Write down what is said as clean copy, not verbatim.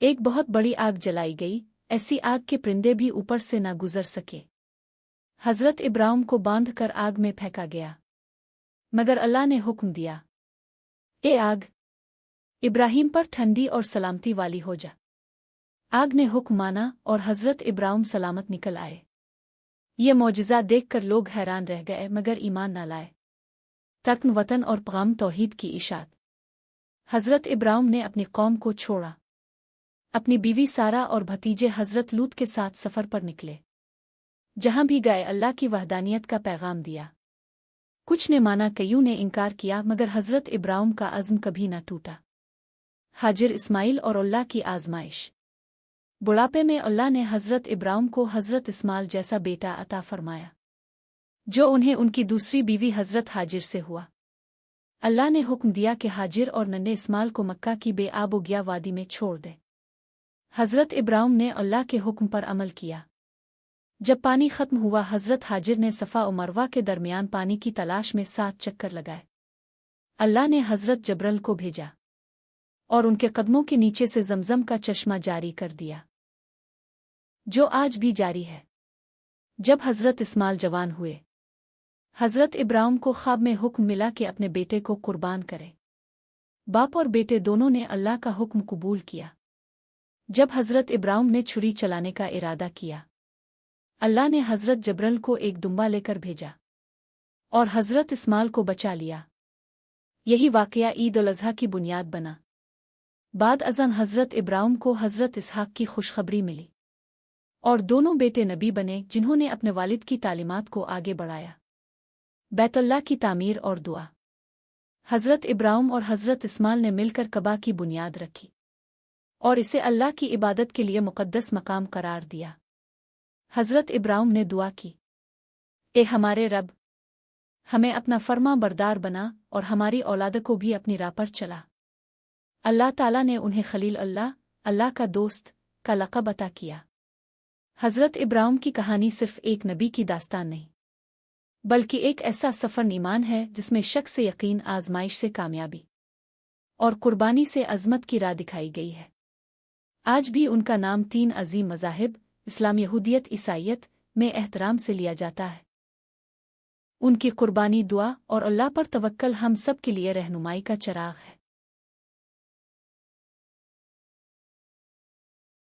ایک بہت بڑی آگ جلائی گئی، ایسی آگ کے پرندے بھی اوپر سے نہ گزر سکے۔ حضرت ابراہیم کو باندھ کر آگ میں پھینکا گیا، مگر اللہ نے حکم دیا، اے آگ، ابراہیم پر ٹھنڈی اور سلامتی والی ہو جا۔ آگ نے حکم مانا اور حضرت ابراہیم سلامت نکل آئے۔ یہ معجزہ دیکھ کر لوگ حیران رہ گئے مگر ایمان نہ لائے۔ ترکن وطن اور پیغام توحید کی اشاعت۔ حضرت ابراہیم نے اپنی قوم کو چھوڑا، اپنی بیوی سارا اور بھتیجے حضرت لوط کے ساتھ سفر پر نکلے۔ جہاں بھی گئے اللہ کی وحدانیت کا پیغام دیا۔ کچھ نے مانا، کئیوں نے انکار کیا، مگر حضرت ابراہیم کا عزم کبھی نہ ٹوٹا۔ ہاجر، اسماعیل اور اللہ کی آزمائش۔ بڑھاپے میں اللہ نے حضرت ابراہیم کو حضرت اسماعیل جیسا بیٹا عطا فرمایا، جو انہیں ان کی دوسری بیوی حضرت ہاجر سے ہوا۔ اللہ نے حکم دیا کہ ہاجر اور ننھے اسماعیل کو مکہ کی بے آب و گیا وادی میں چھوڑ دے۔ حضرت ابراہیم نے اللہ کے حکم پر عمل کیا۔ جب پانی ختم ہوا، حضرت ہاجر نے صفا و مروہ کے درمیان پانی کی تلاش میں 7 چکر لگائے۔ اللہ نے حضرت جبرائیل کو بھیجا اور ان کے قدموں کے نیچے سے زمزم کا چشمہ جاری کر دیا، جو آج بھی جاری ہے۔ جب حضرت اسماعیل جوان ہوئے، حضرت ابراہیم کو خواب میں حکم ملا کہ اپنے بیٹے کو قربان کرے۔ باپ اور بیٹے دونوں نے اللہ کا حکم قبول کیا۔ جب حضرت ابراہیم نے چھری چلانے کا ارادہ کیا، اللہ نے حضرت جبرائیل کو ایک دمبا لے کر بھیجا اور حضرت اسماعیل کو بچا لیا۔ یہی واقعہ عید الاضحیٰ کی بنیاد بنا۔ بعد ازاں حضرت ابراہیم کو حضرت اسحاق کی خوشخبری ملی اور دونوں بیٹے نبی بنے، جنہوں نے اپنے والد کی تعلیمات کو آگے بڑھایا۔ بیت اللہ کی تعمیر اور دعا۔ حضرت ابراہیم اور حضرت اسماعیل نے مل کر کعبہ کی بنیاد رکھی اور اسے اللہ کی عبادت کے لیے مقدس مقام قرار دیا۔ حضرت ابراہیم نے دعا کی، اے ہمارے رب، ہمیں اپنا فرما بردار بنا اور ہماری اولاد کو بھی اپنی راہ پر چلا۔ اللہ تعالیٰ نے انہیں خلیل اللہ، اللہ کا دوست، کا لقب عطا کیا۔ حضرت ابراہیم کی کہانی صرف ایک نبی کی داستان نہیں، بلکہ ایک ایسا سفر ایمان ہے جس میں شک سے یقین، آزمائش سے کامیابی اور قربانی سے عظمت کی راہ دکھائی گئی ہے۔ آج بھی ان کا نام 3 عظیم مذاہب، اسلام، یہودیت، عیسائیت، میں احترام سے لیا جاتا ہے۔ ان کی قربانی، دعا اور اللہ پر توکل ہم سب کے لیے رہنمائی کا چراغ ہے۔